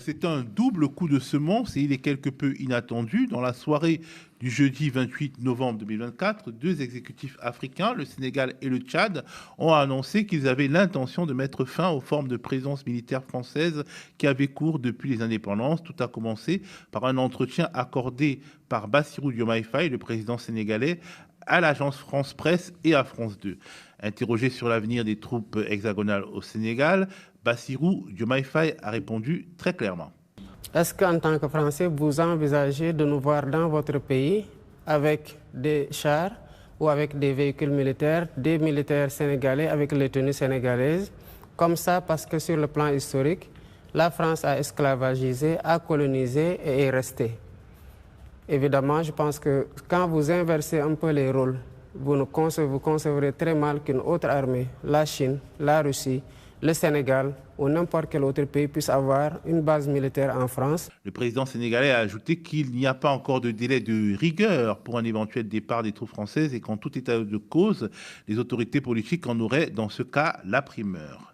C'est un double coup de semonce et il est quelque peu inattendu. Dans la soirée du jeudi 28 novembre 2024, deux exécutifs africains, le Sénégal et le Tchad, ont annoncé qu'ils avaient l'intention de mettre fin aux formes de présence militaire française qui avaient cours depuis les indépendances. Tout a commencé par un entretien accordé par Bassirou Diomaye Faye, le président sénégalais, à l'agence France Presse et à France 2. Interrogé sur l'avenir des troupes hexagonales au Sénégal, Bassirou Diomaye Faye a répondu très clairement. Est-ce qu'en tant que Français, vous envisagez de nous voir dans votre pays avec des chars ou avec des véhicules militaires, des militaires sénégalais avec les tenues sénégalaises, comme ça parce que sur le plan historique, la France a esclavagisé, a colonisé et est restée. Évidemment, je pense que quand vous inversez un peu les rôles, vous concevrez très mal qu'une autre armée, la Chine, la Russie, le Sénégal ou n'importe quel autre pays puisse avoir une base militaire en France. Le président sénégalais a ajouté qu'il n'y a pas encore de délai de rigueur pour un éventuel départ des troupes françaises et qu'en tout état de cause, les autorités politiques en auraient dans ce cas la primeur.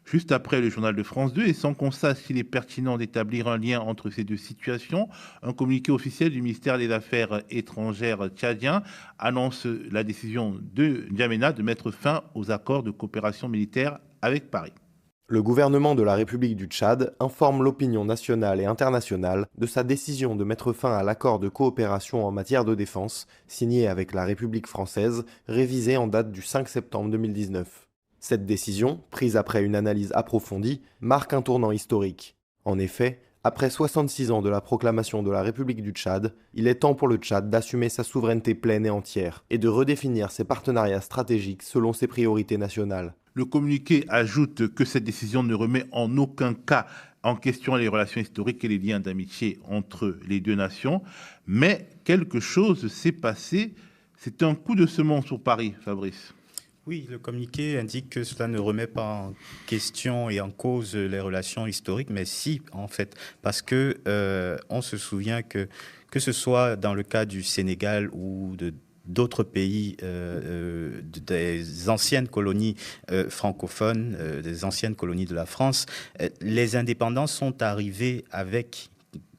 Juste après le journal de France 2, et sans qu'on sache s'il est pertinent d'établir un lien entre ces deux situations, un communiqué officiel du ministère des Affaires étrangères tchadien annonce la décision de N'Djamena de mettre fin aux accords de coopération militaire avec Paris. Le gouvernement de la République du Tchad informe l'opinion nationale et internationale de sa décision de mettre fin à l'accord de coopération en matière de défense signé avec la République française, révisé en date du 5 septembre 2019. Cette décision, prise après une analyse approfondie, marque un tournant historique. En effet, après 66 ans de la proclamation de la République du Tchad, il est temps pour le Tchad d'assumer sa souveraineté pleine et entière et de redéfinir ses partenariats stratégiques selon ses priorités nationales. Le communiqué ajoute que cette décision ne remet en aucun cas en question les relations historiques et les liens d'amitié entre les deux nations, mais quelque chose s'est passé. C'est un coup de semonce pour Paris, Fabrice. Oui, le communiqué indique que cela ne remet pas en question et en cause les relations historiques, mais si, en fait, parce que on se souvient que ce soit dans le cas du Sénégal ou d'autres pays, des anciennes colonies francophones, des anciennes colonies de la France, les indépendances sont arrivées avec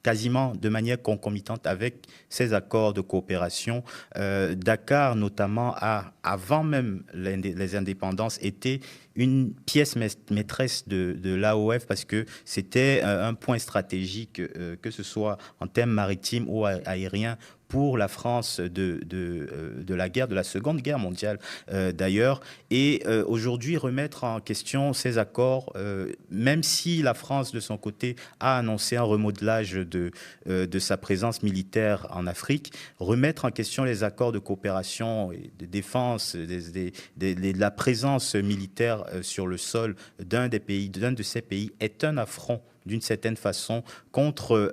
quasiment de manière concomitante avec ces accords de coopération. Dakar, notamment, avant même les indépendances, était une pièce maîtresse de l'AOF parce que c'était un point stratégique, que ce soit en termes maritimes ou aériens, pour la France de la Seconde Guerre mondiale d'ailleurs. Et aujourd'hui, remettre en question ces accords, même si la France, de son côté, a annoncé un remodelage de sa présence militaire en Afrique, remettre en question les accords de coopération et de défense, de la présence militaire sur le sol d'un de ces pays est un affront, d'une certaine façon, contre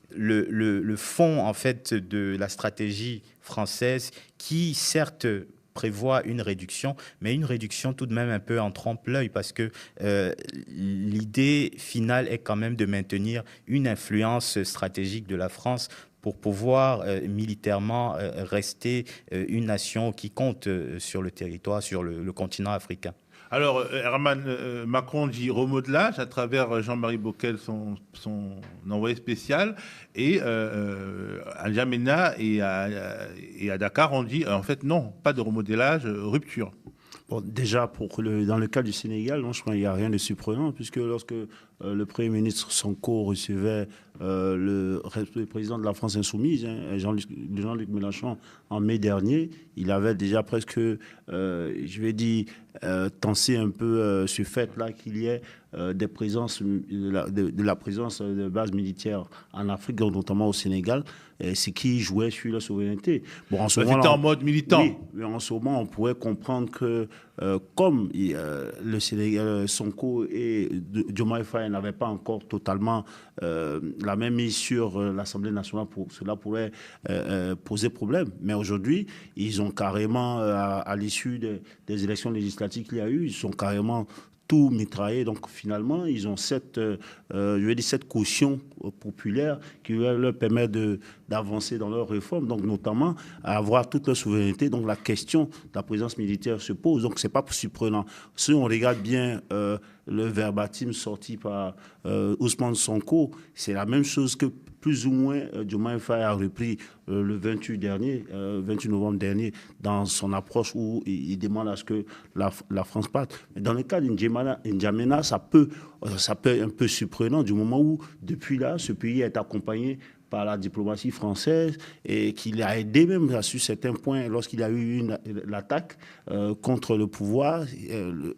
le fond, en fait, de la stratégie française qui, certes, prévoit une réduction, mais une réduction tout de même un peu en trompe-l'œil parce que l'idée finale est quand même de maintenir une influence stratégique de la France pour pouvoir militairement rester une nation qui compte sur le territoire, sur le continent africain. Alors, Herman, Macron dit remodelage à travers Jean-Marie Bockel, son envoyé spécial, et à N'Djamena et à Dakar, on dit en fait non, pas de remodelage, rupture. Bon, déjà, dans le cas du Sénégal, je crois qu'il n'y a rien de surprenant, puisque lorsque le Premier ministre Sonko recevait le président de la France insoumise, Jean-Luc Mélenchon, en mai dernier, il avait déjà presque, je vais dire, tensé un peu ce fait-là qu'il y ait de la présence de bases militaires en Afrique, donc notamment au Sénégal, ce qui jouait sur la souveraineté. Bon, c'était en mode militant. Oui, mais en ce moment, on pourrait comprendre que comme le Sénégal, Sonko et Diomaye Faye n'avaient pas encore totalement la même mise sur l'Assemblée nationale, cela pourrait poser problème. Mais aujourd'hui, ils ont carrément, à l'issue des élections législatives qu'il y a eu, ils sont carrément tout mitraillé. Donc finalement, ils ont cette caution populaire qui leur permet d'avancer dans leurs réformes, donc notamment à avoir toute leur souveraineté. Donc la question de la présence militaire se pose. Donc c'est pas surprenant. Si on regarde bien le verbatim sorti par Ousmane Sonko, c'est la même chose que plus ou moins Diomaye Faye a repris le 28 novembre dernier dans son approche où il demande à ce que la France parte. Mais dans le cas d'N'Djamena, ça peut être un peu surprenant du moment où, depuis là, ce pays est accompagné par la diplomatie française et qu'il a aidé même sur certains points lorsqu'il y a eu l'attaque contre le pouvoir.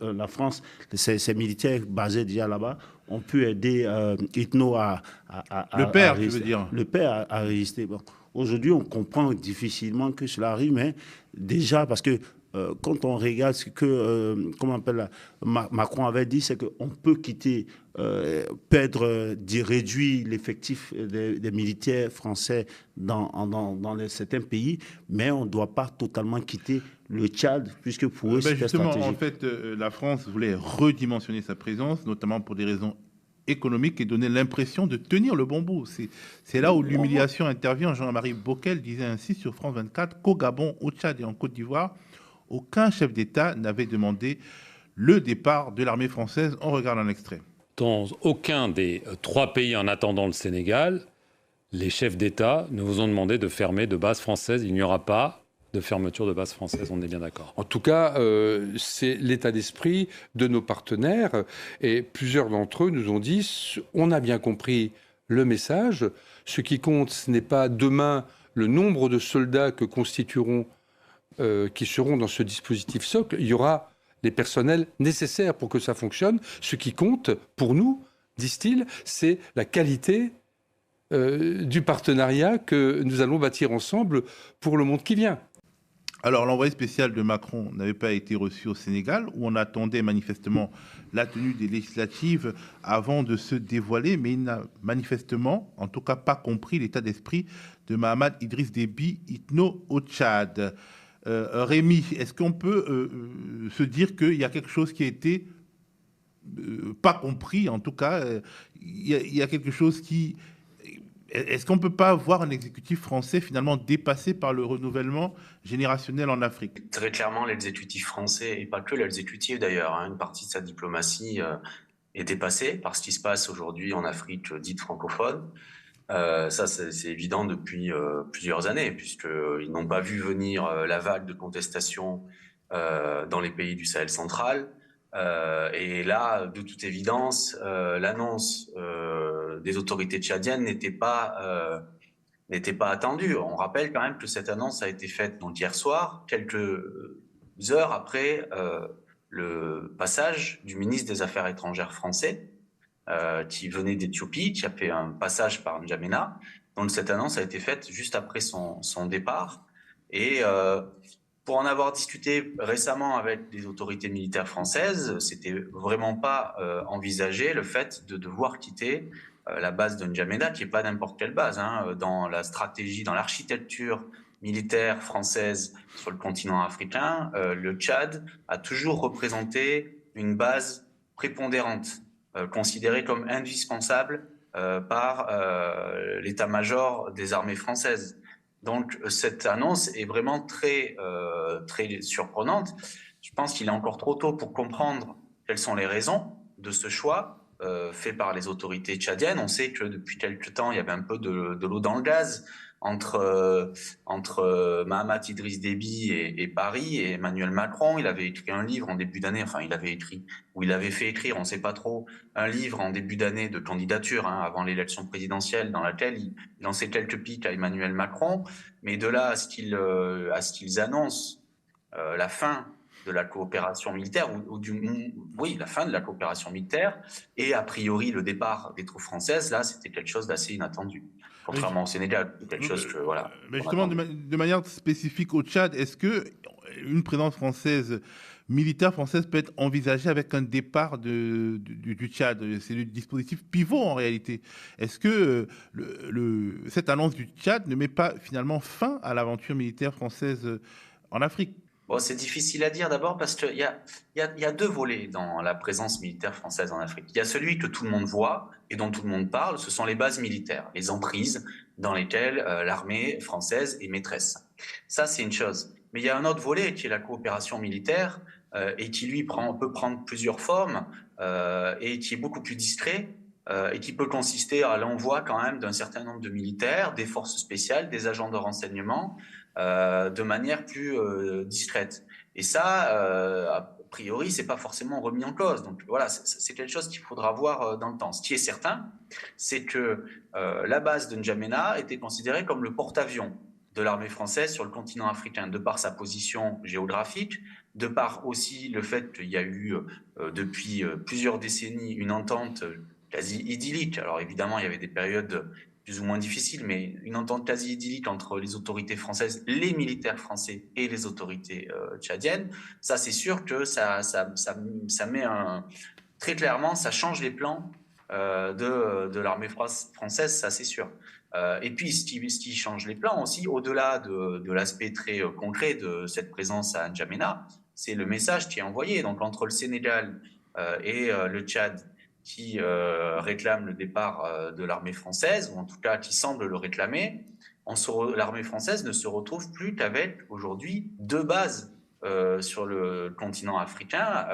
La France, ses militaires basés déjà là-bas ont pu aider Itno le père, tu veux dire. Le père a résisté. Bon. Aujourd'hui, on comprend difficilement que cela arrive, mais déjà parce que quand on regarde ce que Macron avait dit, c'est qu'on peut quitter, réduire l'effectif des militaires français dans certains pays, mais on ne doit pas totalement quitter le Tchad, puisque pour eux, c'est stratégique. En fait, la France voulait redimensionner sa présence, notamment pour des raisons économiques et donner l'impression de tenir le bon bout. C'est là où l'humiliation intervient. Jean-Marie Bockel disait ainsi sur France 24 qu'au Gabon, au Tchad et en Côte d'Ivoire, aucun chef d'État n'avait demandé le départ de l'armée française. On regarde un extrait. Dans aucun des 3 pays en attendant le Sénégal, les chefs d'État ne vous ont demandé de fermer de base française. Il n'y aura pas de fermeture de base française, on est bien d'accord. En tout cas, c'est l'état d'esprit de nos partenaires. Et plusieurs d'entre eux nous ont dit « on a bien compris le message. Ce qui compte, ce n'est pas demain le nombre de soldats que constitueront qui seront dans ce dispositif socle, il y aura les personnels nécessaires pour que ça fonctionne. Ce qui compte pour nous, disent-ils, c'est la qualité du partenariat que nous allons bâtir ensemble pour le monde qui vient. Alors, l'envoyé spécial de Macron n'avait pas été reçu au Sénégal, où on attendait manifestement la tenue des législatives avant de se dévoiler, mais il n'a manifestement, en tout cas, pas compris l'état d'esprit de Mahamat Idriss Déby Itno au Tchad. Rémi, est-ce qu'on peut se dire qu'il y a quelque chose qui a été pas compris, en tout cas, il y a quelque chose qui... Est-ce qu'on ne peut pas voir un exécutif français finalement dépassé par le renouvellement générationnel en Afrique? Très clairement, l'exécutif français, et pas que l'exécutif d'ailleurs, une partie de sa diplomatie est dépassée par ce qui se passe aujourd'hui en Afrique dite francophone. Ça, c'est évident depuis plusieurs années, puisqu'ils n'ont pas vu venir la vague de contestation dans les pays du Sahel central. Et là, de toute évidence, l'annonce des autorités tchadiennes n'était pas attendue. On rappelle quand même que cette annonce a été faite donc hier soir, quelques heures après le passage du ministre des Affaires étrangères français, qui venait d'Éthiopie, qui a fait un passage par N'Djamena. Donc cette annonce a été faite juste après son départ. Et pour en avoir discuté récemment avec les autorités militaires françaises, c'était vraiment pas envisagé le fait de devoir quitter la base de N'Djamena, qui n'est pas n'importe quelle base. Dans la stratégie, dans l'architecture militaire française sur le continent africain, le Tchad a toujours représenté une base prépondérante, considérée comme indispensable par l'état-major des armées françaises. Donc cette annonce est vraiment très surprenante. Je pense qu'il est encore trop tôt pour comprendre quelles sont les raisons de ce choix fait par les autorités tchadiennes. On sait que depuis quelque temps, il y avait un peu de l'eau dans le gaz entre Mahamat Idriss Déby et Paris et Emmanuel Macron. Il avait écrit un livre en début d'année, il avait fait écrire, on ne sait pas trop, un livre en début d'année de candidature avant l'élection présidentielle dans laquelle il lançait quelques piques à Emmanuel Macron. Mais de là à ce qu'ils annoncent la fin de la coopération militaire, la fin de la coopération militaire, et a priori le départ des troupes françaises, là c'était quelque chose d'assez inattendu. Contrairement au Sénégal, quelque chose que voilà. Mais justement, de manière spécifique au Tchad, est-ce que une présence militaire française peut être envisagée avec un départ du Tchad? C'est le dispositif pivot en réalité. Est-ce que cette annonce du Tchad ne met pas finalement fin à l'aventure militaire française en Afrique? Bon, c'est difficile à dire d'abord parce qu'il y a deux volets dans la présence militaire française en Afrique. Il y a celui que tout le monde voit et dont tout le monde parle, ce sont les bases militaires, les emprises dans lesquelles l'armée française est maîtresse. Ça, c'est une chose. Mais il y a un autre volet qui est la coopération militaire et qui, lui, peut prendre plusieurs formes et qui est beaucoup plus discret et qui peut consister à l'envoi quand même d'un certain nombre de militaires, des forces spéciales, des agents de renseignement, de manière plus discrète. Et ça, a priori, c'est pas forcément remis en cause. Donc voilà, c'est quelque chose qu'il faudra voir dans le temps. Ce qui est certain, c'est que la base de N'Djamena était considérée comme le porte-avions de l'armée française sur le continent africain, de par sa position géographique, de par aussi le fait qu'il y a eu depuis plusieurs décennies une entente quasi idyllique. Alors évidemment, il y avait des périodes plus ou moins difficiles, mais une entente quasi idyllique entre les autorités françaises, les militaires français et les autorités tchadiennes. Ça, c'est sûr que ça met très clairement, ça change les plans de l'armée française, ça c'est sûr. Et puis, ce qui change les plans aussi, au-delà de l'aspect très concret de cette présence à N'Djamena, c'est le message qui est envoyé. Donc, entre le Sénégal et le Tchad, qui réclament le départ de l'armée française, ou en tout cas qui semble le réclamer, l'armée française ne se retrouve plus qu'avec aujourd'hui 2 bases sur le continent africain.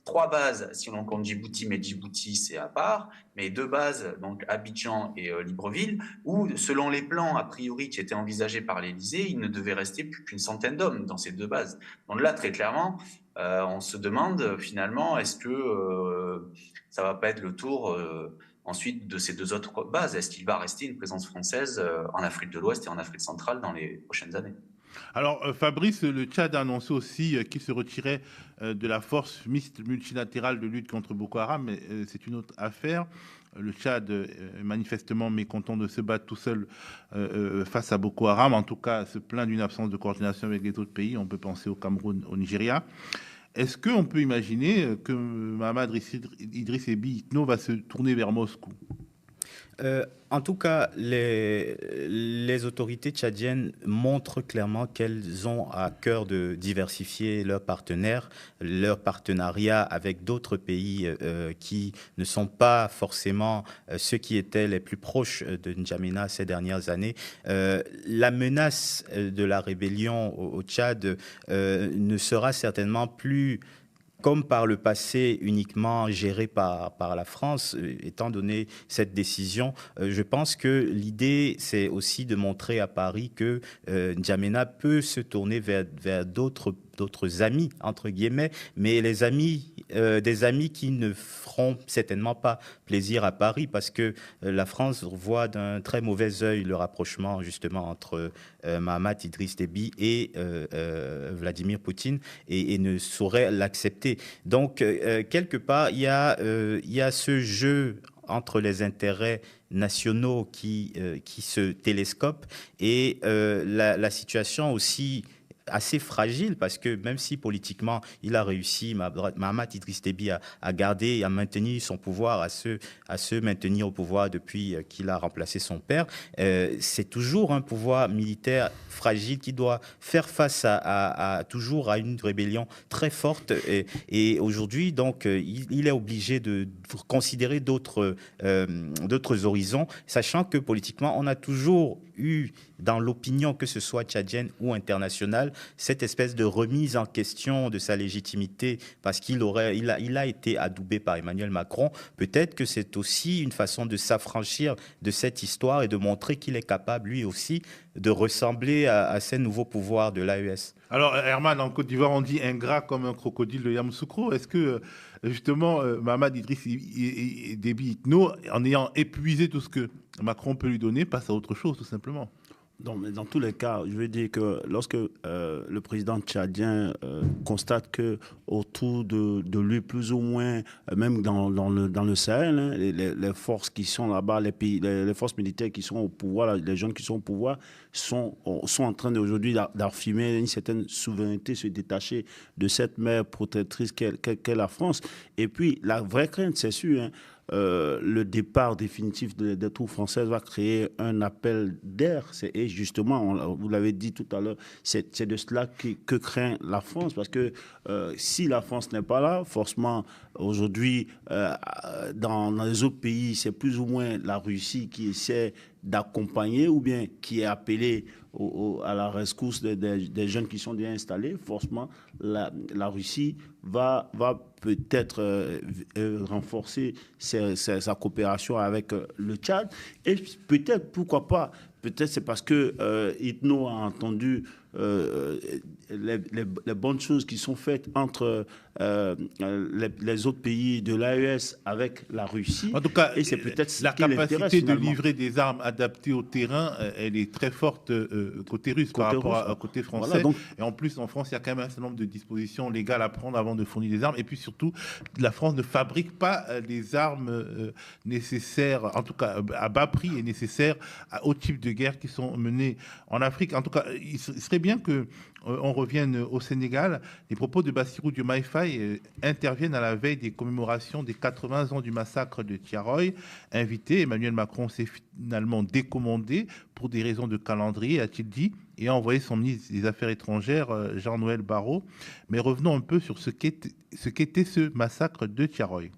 3 bases si l'on compte Djibouti, mais Djibouti c'est à part, mais 2 bases, donc Abidjan et Libreville, où selon les plans a priori qui étaient envisagés par l'Élysée, il ne devait rester plus qu'une centaine d'hommes dans ces 2 bases. Donc là, très clairement, on se demande finalement, est-ce que ça va pas être le tour ensuite de ces 2 autres bases? Est-ce qu'il va rester une présence française en Afrique de l'Ouest et en Afrique centrale dans les prochaines années? Alors, Fabrice, le Tchad a annoncé aussi qu'il se retirait de la force mixte multilatérale de lutte contre Boko Haram, mais c'est une autre affaire. Le Tchad est manifestement mécontent de se battre tout seul face à Boko Haram, en tout cas se plaint d'une absence de coordination avec les autres pays. On peut penser au Cameroun, au Nigeria. Est-ce qu'on peut imaginer que Mahamat Idriss Déby Itno va se tourner vers Moscou? En tout cas, les autorités tchadiennes montrent clairement qu'elles ont à cœur de diversifier leurs partenariats avec d'autres pays qui ne sont pas forcément ceux qui étaient les plus proches de N'Djamena ces dernières années. La menace de la rébellion au Tchad ne sera certainement plus comme par le passé uniquement géré par la France, étant donné cette décision. Je pense que l'idée, c'est aussi de montrer à Paris que N'Djamena peut se tourner vers d'autres amis, entre guillemets, mais des amis qui ne feront certainement pas plaisir à Paris, parce que la France voit d'un très mauvais œil le rapprochement justement entre Mahamat Idriss Déby et Vladimir Poutine, et ne saurait l'accepter. Donc, quelque part, il y a ce jeu entre les intérêts nationaux qui se télescopent et la situation aussi assez fragile, parce que même si politiquement il a réussi, Mahamat Idriss Déby à garder et à maintenir son pouvoir, à se maintenir au pouvoir depuis qu'il a remplacé son père, c'est toujours un pouvoir militaire fragile qui doit faire face toujours à une rébellion très forte, et aujourd'hui donc il est obligé de considérer d'autres horizons, sachant que politiquement on a toujours eu dans l'opinion, que ce soit tchadienne ou internationale, cette espèce de remise en question de sa légitimité, parce qu'il a été adoubé par Emmanuel Macron. Peut-être que c'est aussi une façon de s'affranchir de cette histoire et de montrer qu'il est capable lui aussi de ressembler à ces nouveaux pouvoirs de l'AES. Alors Herman, en Côte d'Ivoire, on dit ingrat comme un crocodile de Yamoussoukro. Est-ce que justement Mahamat Idriss Déby Itno, en ayant épuisé tout ce que Macron peut lui donner, passe à autre chose tout simplement? Mais dans tous les cas, je veux dire que lorsque le président tchadien constate que autour de lui, plus ou moins, même dans le Sahel, hein, les forces qui sont là-bas, les forces militaires qui sont au pouvoir, les jeunes qui sont au pouvoir, sont en train d'aujourd'hui d'affirmer une certaine souveraineté, se détacher de cette mère protectrice qu'est la France. Et puis, la vraie crainte, c'est sûr, hein, le départ définitif des troupes françaises va créer un appel d'air. Et justement, vous l'avez dit tout à l'heure, c'est de cela que craint la France, parce que si la France n'est pas là, forcément, aujourd'hui, dans les autres pays, c'est plus ou moins la Russie qui essaie d'accompagner ou bien qui est appelée à la rescousse des jeunes qui sont déjà installés. Forcément, la Russie va peut-être renforcer sa coopération avec le Tchad. Et peut-être, pourquoi pas, peut-être c'est parce que Itno a entendu les bonnes choses qui sont faites entre les autres pays de l'AES avec la Russie. En tout cas, et c'est peut-être la capacité de livrer des armes adaptées au terrain, elle est très forte côté russe par rapport au côté français. Voilà, donc, et en plus, en France, il y a quand même un certain nombre de dispositions légales à prendre avant de fournir des armes. Et puis surtout, la France ne fabrique pas les armes nécessaires, en tout cas à bas prix et nécessaires au type de guerre qui sont menées en Afrique. En tout cas, il serait bien que on revienne au Sénégal. Les propos de Bassirou Diomaye Faye interviennent à la veille des commémorations des 80 ans du massacre de Thiaroye. Invité, Emmanuel Macron s'est finalement décommandé pour des raisons de calendrier, a-t-il dit, et a envoyé son ministre des Affaires étrangères, Jean-Noël Barrot. Mais revenons un peu sur ce qu'était ce massacre de Thiaroye.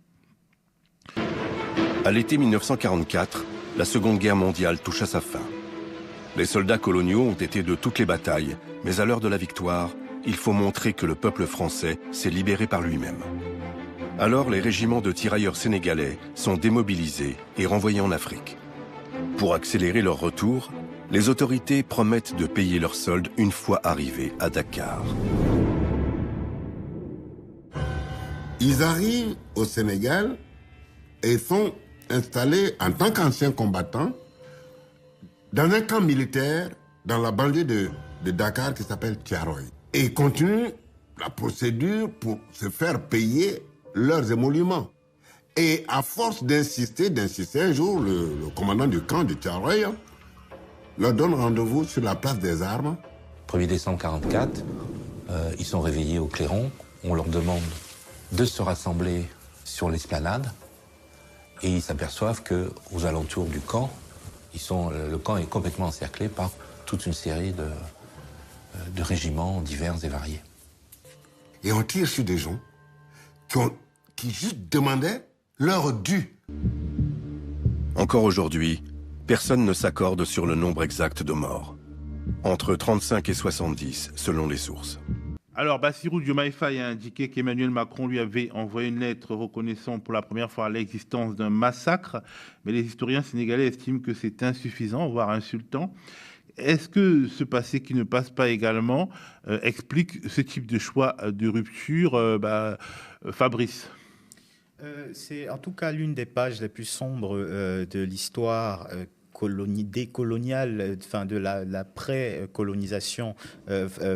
À l'été 1944, la Seconde Guerre mondiale touche à sa fin. Les soldats coloniaux ont été de toutes les batailles, mais à l'heure de la victoire, il faut montrer que le peuple français s'est libéré par lui-même. Alors les régiments de tirailleurs sénégalais sont démobilisés et renvoyés en Afrique. Pour accélérer leur retour, les autorités promettent de payer leurs soldes une fois arrivés à Dakar. Ils arrivent au Sénégal et sont installés en tant qu'anciens combattants dans un camp militaire dans la banlieue de Dakar qui s'appelle Thiaroye. Et ils continuent la procédure pour se faire payer leurs émoluments. Et à force d'insister, un jour, le commandant du camp de Thiaroye leur donne rendez-vous sur la place des armes. 1er décembre 1944, ils sont réveillés au clairon. On leur demande de se rassembler sur l'esplanade. Et ils s'aperçoivent qu'aux alentours du camp, le camp est complètement encerclé par toute une série de régiments divers et variés. Et on tire sur des gens qui juste demandaient leur dû. Encore aujourd'hui, personne ne s'accorde sur le nombre exact de morts. Entre 35 et 70, selon les sources. Alors, Bassirou Diomaye Faye a indiqué qu'Emmanuel Macron lui avait envoyé une lettre reconnaissant pour la première fois l'existence d'un massacre, mais les historiens sénégalais estiment que c'est insuffisant, voire insultant. Est-ce que ce passé qui ne passe pas également explique ce type de choix de rupture, Fabrice? C'est en tout cas l'une des pages les plus sombres de l'histoire décoloniale, enfin de la pré-colonisation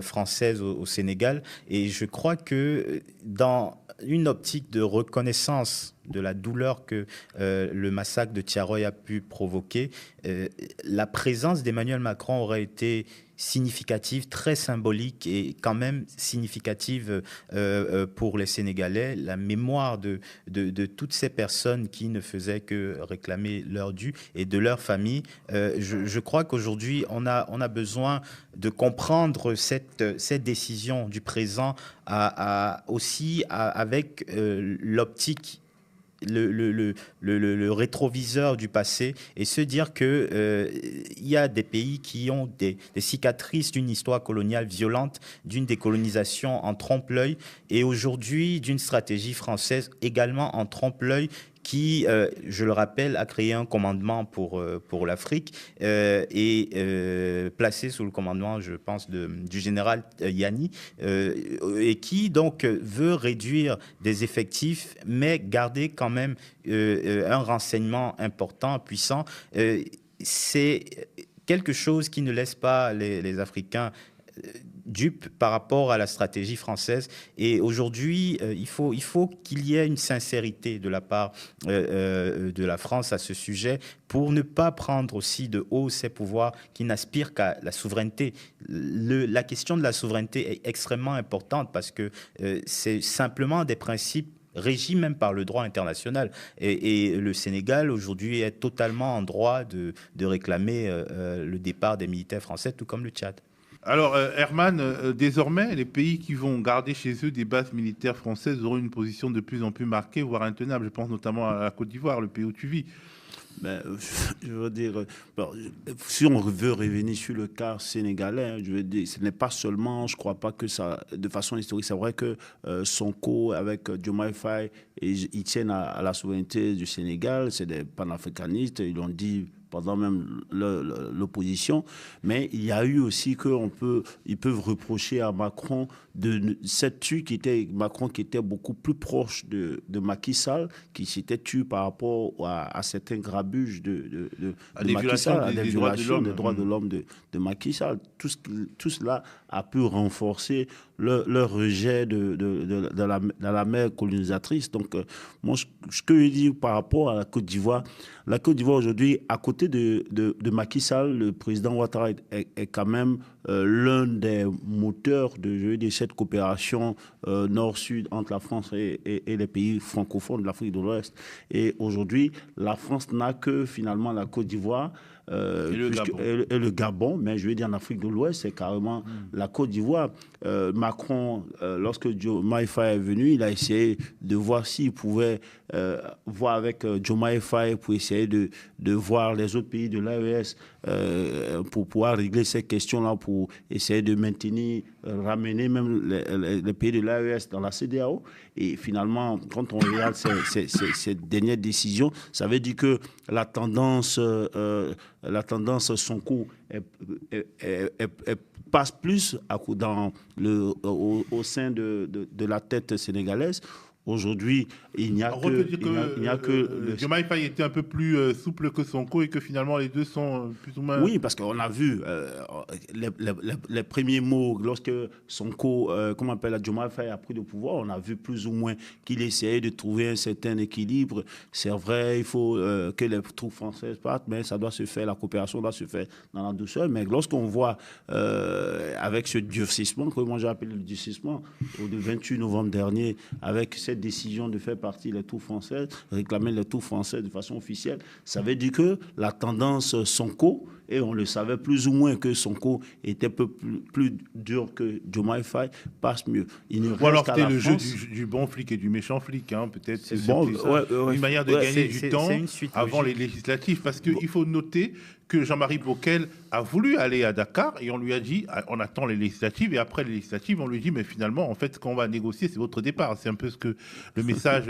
française au Sénégal. Et je crois que dans une optique de reconnaissance de la douleur que le massacre de Thiaroye a pu provoquer, la présence d'Emmanuel Macron aurait été significative, très symbolique et quand même significative pour les Sénégalais. La mémoire de toutes ces personnes qui ne faisaient que réclamer leur dû et de leur famille. Je crois qu'aujourd'hui, on a besoin de comprendre cette décision du présent aussi avec l'optique, le rétroviseur du passé, et se dire que il y a des pays qui ont des cicatrices d'une histoire coloniale violente, d'une décolonisation en trompe-l'œil, et aujourd'hui d'une stratégie française également en trompe-l'œil qui, je le rappelle, a créé un commandement pour l'Afrique et placé sous le commandement, je pense, du général Yanni, et qui donc veut réduire des effectifs, mais garder quand même un renseignement important, puissant. C'est quelque chose qui ne laisse pas les Africains dupes par rapport à la stratégie française. Et aujourd'hui, il faut qu'il y ait une sincérité de la part de la France à ce sujet pour ne pas prendre aussi de haut ces pouvoirs qui n'aspirent qu'à la souveraineté. La question de la souveraineté est extrêmement importante parce que c'est simplement des principes régie même par le droit international. Et le Sénégal, aujourd'hui, est totalement en droit de réclamer le départ des militaires français, tout comme le Tchad. Alors, Herman, désormais, les pays qui vont garder chez eux des bases militaires françaises auront une position de plus en plus marquée, voire intenable. Je pense notamment à la Côte d'Ivoire, le pays où tu vis. Ben, je veux dire, bon, si on veut revenir sur le cas sénégalais, je veux dire, ce n'est pas seulement, je ne crois pas que ça, de façon historique, c'est vrai que Sonko avec Diomaye Faye, ils tiennent à la souveraineté du Sénégal, c'est des panafricanistes, ils l'ont dit pendant même l'opposition, mais il y a eu aussi ils peuvent reprocher à Macron de cette tue Macron qui était beaucoup plus proche de Macky Sall, qui s'était tué par rapport à certains grabuges de Macky Sall, à des violations des droits de l'homme de Macky Sall. Tout cela a pu renforcer leur rejet dans la mer colonisatrice. Donc, moi, ce que je dis par rapport à la Côte d'Ivoire aujourd'hui, à côté de Macky Sall, le président Ouattara est quand même l'un des moteurs de cette coopération nord-sud entre la France et les pays francophones de l'Afrique de l'Ouest. Et aujourd'hui, la France n'a que finalement la Côte d'Ivoire. Et le Gabon, mais je veux dire en Afrique de l'Ouest, c'est carrément la Côte d'Ivoire. Macron, lorsque Diomaye Faye est venu, il a essayé de voir s'il pouvait voir avec Diomaye Faye pour essayer de voir les autres pays de l'AES pour pouvoir régler ces questions-là, pour essayer de maintenir, ramener même les pays de l'AES dans la CEDEAO. Et finalement, quand on regarde ces dernières décisions, ça veut dire que la tendance Sonko passe plus au sein de la tête sénégalaise. Aujourd'hui, il n'y a que Diomaye Faye était un peu plus souple que Sonko et que finalement les deux sont plus ou moins... Oui, parce qu'on a vu les premiers mots lorsque Sonko, comment on appelle, Diomaye Faye a pris le pouvoir, on a vu plus ou moins qu'il essayait de trouver un certain équilibre. C'est vrai, il faut que les troupes françaises partent, mais ça doit se faire, la coopération doit se faire dans la douceur. Mais lorsqu'on voit avec ce durcissement, que moi j'ai appelé le durcissement, le 28 novembre dernier, avec cette décision de faire partie des troupes françaises, réclamer les troupes françaises de façon officielle, ça veut dire que la tendance Sonko, et on le savait plus ou moins que Sonko était un peu plus dur que Diomaye Faye, passe mieux. Ou alors c'était le jeu du bon flic et du méchant flic, hein, peut-être. C'est une manière de gagner du temps avant les législatives, parce qu'il faut noter que Jean-Marie Bockel a voulu aller à Dakar et on lui a dit, on attend les législatives, et après les législatives, on lui dit, mais finalement, en fait, ce qu'on va négocier, c'est votre départ. C'est un peu le message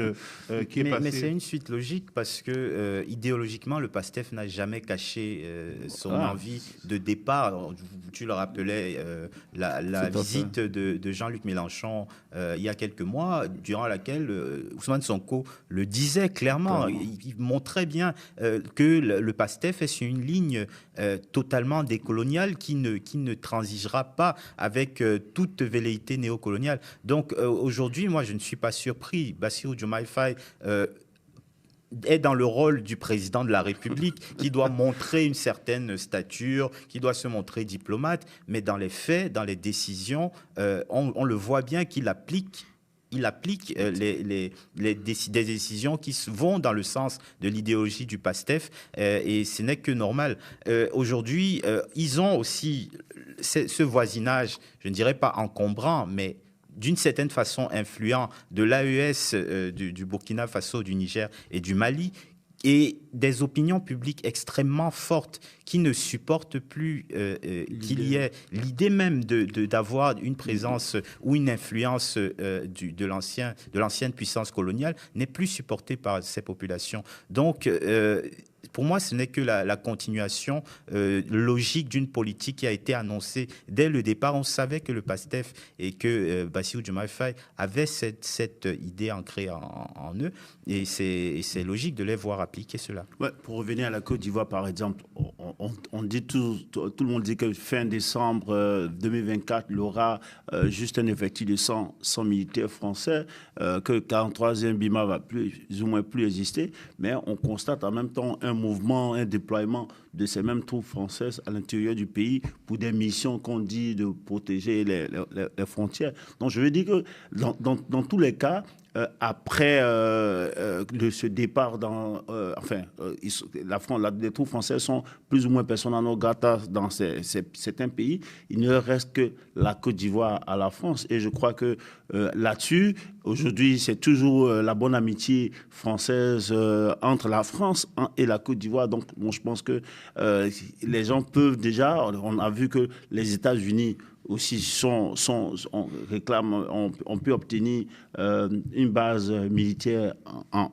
qui est passé. Mais c'est une suite logique parce que idéologiquement, le PASTEF n'a jamais caché son envie de départ. Tu le rappelais, la visite de Jean-Luc Mélenchon il y a quelques mois, durant laquelle Ousmane Sonko le disait clairement. Il montrait bien que le PASTEF est sur une ligne totalement décoloniale qui ne transigera pas avec toute velléité néocoloniale. Donc aujourd'hui, moi, je ne suis pas surpris. Bassirou Diomaye Faye est dans le rôle du président de la République qui doit montrer une certaine stature, qui doit se montrer diplomate, mais dans les faits, dans les décisions, on le voit bien qu'il applique des décisions qui vont dans le sens de l'idéologie du PASTEF et ce n'est que normal. Aujourd'hui, ils ont aussi ce voisinage, je ne dirais pas encombrant, mais d'une certaine façon influent de l'AES, du Burkina Faso, du Niger et du Mali, et des opinions publiques extrêmement fortes qui ne supportent plus qu'il y ait l'idée même d'avoir une présence ou une influence de l'ancienne puissance coloniale n'est plus supportée par ces populations. Donc, pour moi, ce n'est que la continuation logique d'une politique qui a été annoncée dès le départ. On savait que le PASTEF et que Bassirou Diomaye Faye avaient cette idée ancrée en eux, et c'est logique de les voir appliquer cela. Ouais, pour revenir à la Côte d'Ivoire, par exemple, on dit tout le monde dit que fin décembre 2024, il y aura juste un effectif de 100 militaires français, que le 43e BIMA va plus ou moins plus exister, mais on constate en même temps un mouvement, un déploiement de ces mêmes troupes françaises à l'intérieur du pays pour des missions qu'on dit de protéger les frontières. Donc je veux dire que dans tous les cas, après ce départ les troupes françaises sont plus ou moins persona non grata dans certains pays. Il ne reste que la Côte d'Ivoire à la France. Et je crois que là-dessus, aujourd'hui, c'est toujours la bonne amitié française entre la France et la Côte d'Ivoire. Donc, bon, je pense que les gens peuvent déjà, on a vu que les États-Unis aussi on peut obtenir une base militaire en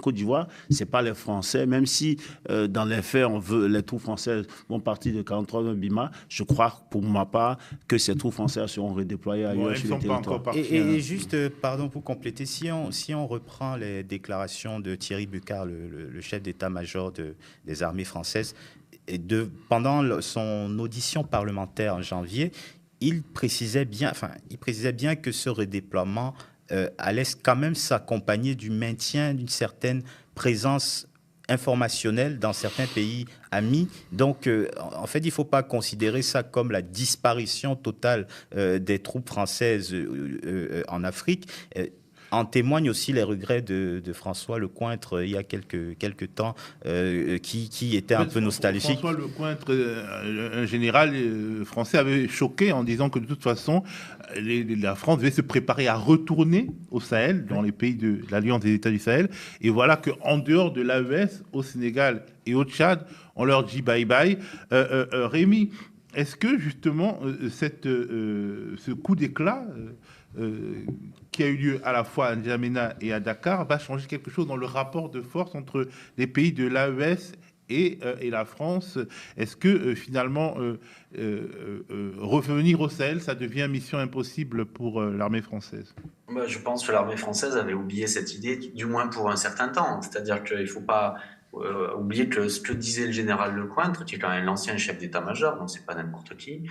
Côte d'Ivoire. C'est pas les Français, même si dans les faits, les troupes françaises vont partir de 43 Bima. Je crois, pour ma part, que ces troupes françaises seront redéployées ailleurs sur le territoire. Et juste, pardon, pour compléter, si on reprend les déclarations de Thierry Bucquart, le chef d'état-major des armées françaises, pendant son audition parlementaire en janvier, il précisait bien que ce redéploiement allait quand même s'accompagner du maintien d'une certaine présence informationnelle dans certains pays amis. Donc, en fait, il ne faut pas considérer ça comme la disparition totale des troupes françaises en Afrique. En témoignent aussi les regrets de François Lecointre il y a quelques temps, qui était un peu nostalgique. François Lecointre, un général français, avait choqué en disant que de toute façon, la France devait se préparer à retourner au Sahel, dans les pays de l'Alliance des États du Sahel. Et voilà qu'en dehors de l'AES, au Sénégal et au Tchad, on leur dit bye-bye. Rémi, est-ce que justement ce coup d'éclat qui a eu lieu à la fois à N'Djamena et à Dakar va changer quelque chose dans le rapport de force entre les pays de l'AES et la France? Est-ce que finalement revenir au Sahel, ça devient mission impossible pour l'armée française? Je pense que l'armée française avait oublié cette idée, du moins pour un certain temps. C'est-à-dire qu'il ne faut pas oublier que ce que disait le général Lecointre, qui est quand même l'ancien chef d'état-major, donc c'est pas n'importe qui,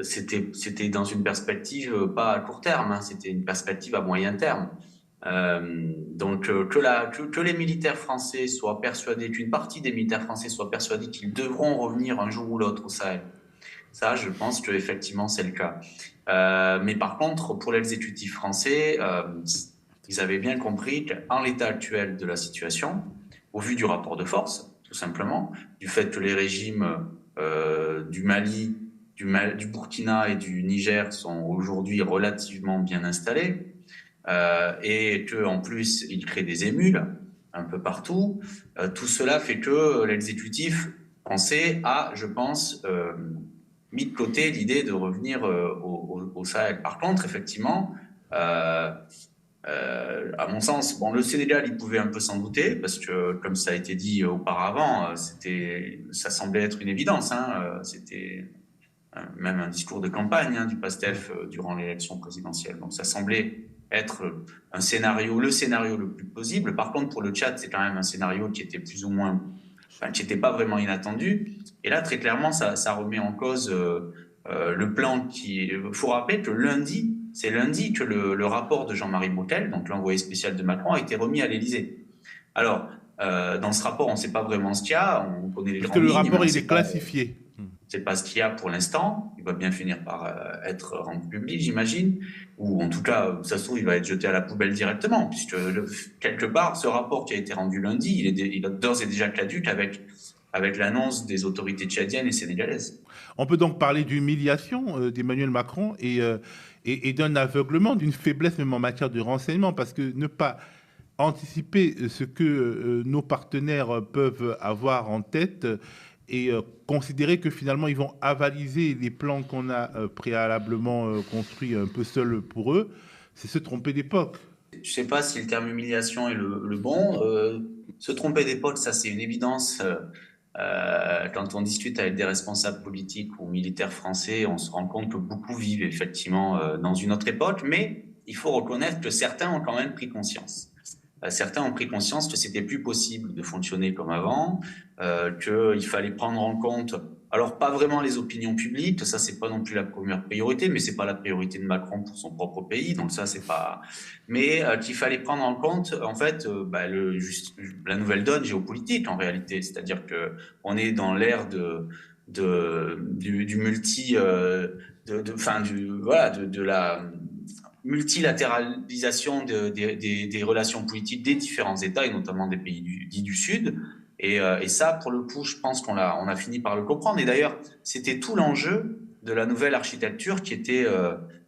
c'était dans une perspective pas à court terme, hein, c'était une perspective à moyen terme. Donc que les militaires français soient persuadés, qu'une partie des militaires français soient persuadés qu'ils devront revenir un jour ou l'autre au Sahel. Ça, je pense que effectivement c'est le cas. Mais par contre, pour l'exécutif français, ils avaient bien compris qu'en l'état actuel de la situation, au vu du rapport de force, tout simplement, du fait que les régimes du Mali, du Burkina et du Niger sont aujourd'hui relativement bien installés, et qu'en plus, ils créent des émules un peu partout, tout cela fait que l'exécutif français a, je pense, mis de côté l'idée de revenir au Sahel. Par contre, effectivement, à mon sens, le Sénégal, il pouvait un peu s'en douter, parce que, comme ça a été dit auparavant, ça semblait être une évidence. Hein, c'était même un discours de campagne du PASTEF durant l'élection présidentielle. Donc ça semblait être le scénario le plus plausible. Par contre, pour le Tchad, c'est quand même un scénario qui était plus ou moins, qui n'était pas vraiment inattendu. Et là, très clairement, ça remet en cause le plan qui. Il faut rappeler que c'est lundi que le rapport de Jean-Marie Bockel, donc l'envoyé spécial de Macron, a été remis à l'Élysée. Alors, dans ce rapport, on ne sait pas vraiment ce qu'il y a, on connaît les grandes lignes. Parce que le rapport, il est classifié. C'est pas ce qu'il y a pour l'instant. Il va bien finir par être rendu public, j'imagine. Ou en tout cas, ça se trouve, il va être jeté à la poubelle directement, puisque quelque part, ce rapport qui a été rendu lundi, il est d'ores et déjà caduc avec l'annonce des autorités tchadiennes et sénégalaises. On peut donc parler d'humiliation d'Emmanuel Macron et d'un aveuglement, d'une faiblesse même en matière de renseignement, parce que ne pas anticiper ce que nos partenaires peuvent avoir en tête et considérer que finalement ils vont avaliser les plans qu'on a préalablement construits un peu seuls pour eux, c'est se tromper d'époque. Je ne sais pas si le terme humiliation est le bon. Se tromper d'époque, ça c'est une évidence. Quand on discute avec des responsables politiques ou militaires français, on se rend compte que beaucoup vivent effectivement dans une autre époque, mais il faut reconnaître que certains ont quand même pris conscience. Certains ont pris conscience que c'était plus possible de fonctionner comme avant, qu'il fallait prendre en compte, alors pas vraiment les opinions publiques, ça c'est pas non plus la première priorité, mais c'est pas la priorité de Macron pour son propre pays, donc ça c'est pas, mais qu'il fallait prendre en compte en fait la nouvelle donne géopolitique en réalité, c'est-à-dire que on est dans l'ère du multi, de la multilatéralisation des relations politiques des différents États, et notamment des pays dits du Sud. Et ça, pour le coup, je pense qu'on a fini par le comprendre. Et d'ailleurs, c'était tout l'enjeu de la nouvelle architecture qui était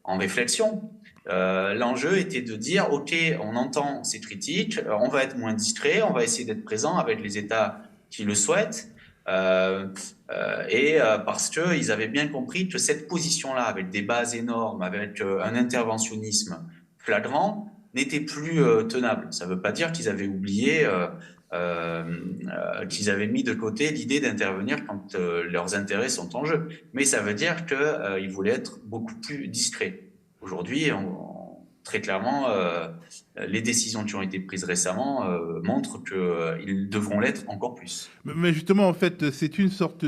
en réflexion. L'enjeu était de dire, OK, on entend ces critiques, on va être moins discret, on va essayer d'être présent avec les États qui le souhaitent, parce qu'ils avaient bien compris que cette position-là, avec des bases énormes, avec un interventionnisme flagrant, n'était plus tenable. Ça ne veut pas dire qu'ils avaient oublié, qu'ils avaient mis de côté l'idée d'intervenir quand leurs intérêts sont en jeu. Mais ça veut dire qu'ils voulaient être beaucoup plus discrets. Aujourd'hui, très clairement, les décisions qui ont été prises récemment montrent qu'ils devront l'être encore plus. Mais justement, en fait, c'est une sorte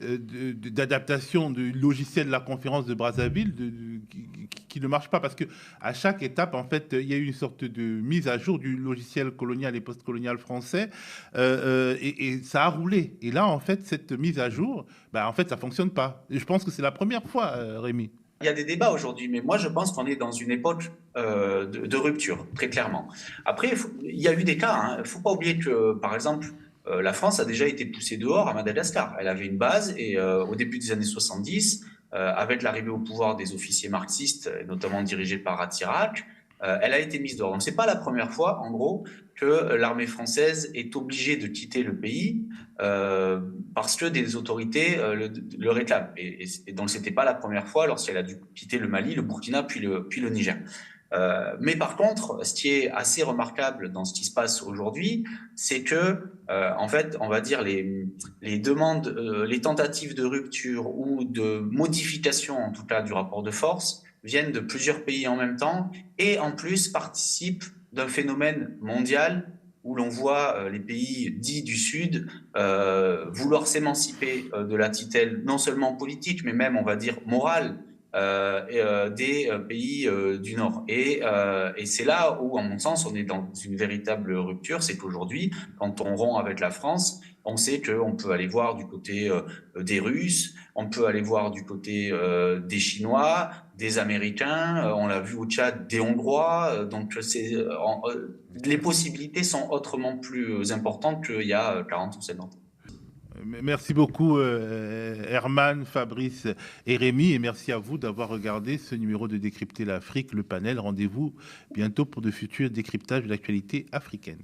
d'adaptation du logiciel de la conférence de Brazzaville qui ne marche pas, parce que à chaque étape, en fait, il y a eu une sorte de mise à jour du logiciel colonial et postcolonial français, et ça a roulé. Et là, en fait, cette mise à jour, en fait, ça fonctionne pas. Et je pense que c'est la première fois, Rémi. Il y a des débats aujourd'hui, mais moi je pense qu'on est dans une époque de rupture, très clairement. Après, il y a eu des cas. Il ne faut pas oublier que, par exemple, la France a déjà été poussée dehors à Madagascar. Elle avait une base et au début des années 70, avec l'arrivée au pouvoir des officiers marxistes, notamment dirigés par Rattirac, elle a été mise dehors. Donc, ce n'est pas la première fois, en gros, que l'armée française est obligée de quitter le pays parce que des autorités le réclament. Et donc, ce n'était pas la première fois lorsqu'elle a dû quitter le Mali, le Burkina, puis le Niger. Mais par contre, ce qui est assez remarquable dans ce qui se passe aujourd'hui, c'est que, en fait, on va dire les demandes, les tentatives de rupture ou de modification, en tout cas, du rapport de force, viennent de plusieurs pays en même temps et en plus participent d'un phénomène mondial où l'on voit les pays dits du Sud vouloir s'émanciper de la tutelle non seulement politique mais même, on va dire, morale des pays du Nord. Et c'est là où, à mon sens, on est dans une véritable rupture. C'est qu'aujourd'hui, quand on rompt avec la France, on sait qu'on peut aller voir du côté des Russes, on peut aller voir du côté des Chinois, des Américains, on l'a vu au Tchad, des Hongrois. Donc, les possibilités sont autrement plus importantes qu'il y a 40 ou 50 ans. Merci beaucoup Herman, Fabrice et Rémi, et merci à vous d'avoir regardé ce numéro de Décrypter l'Afrique, le panel. Rendez-vous bientôt pour de futurs décryptages de l'actualité africaine.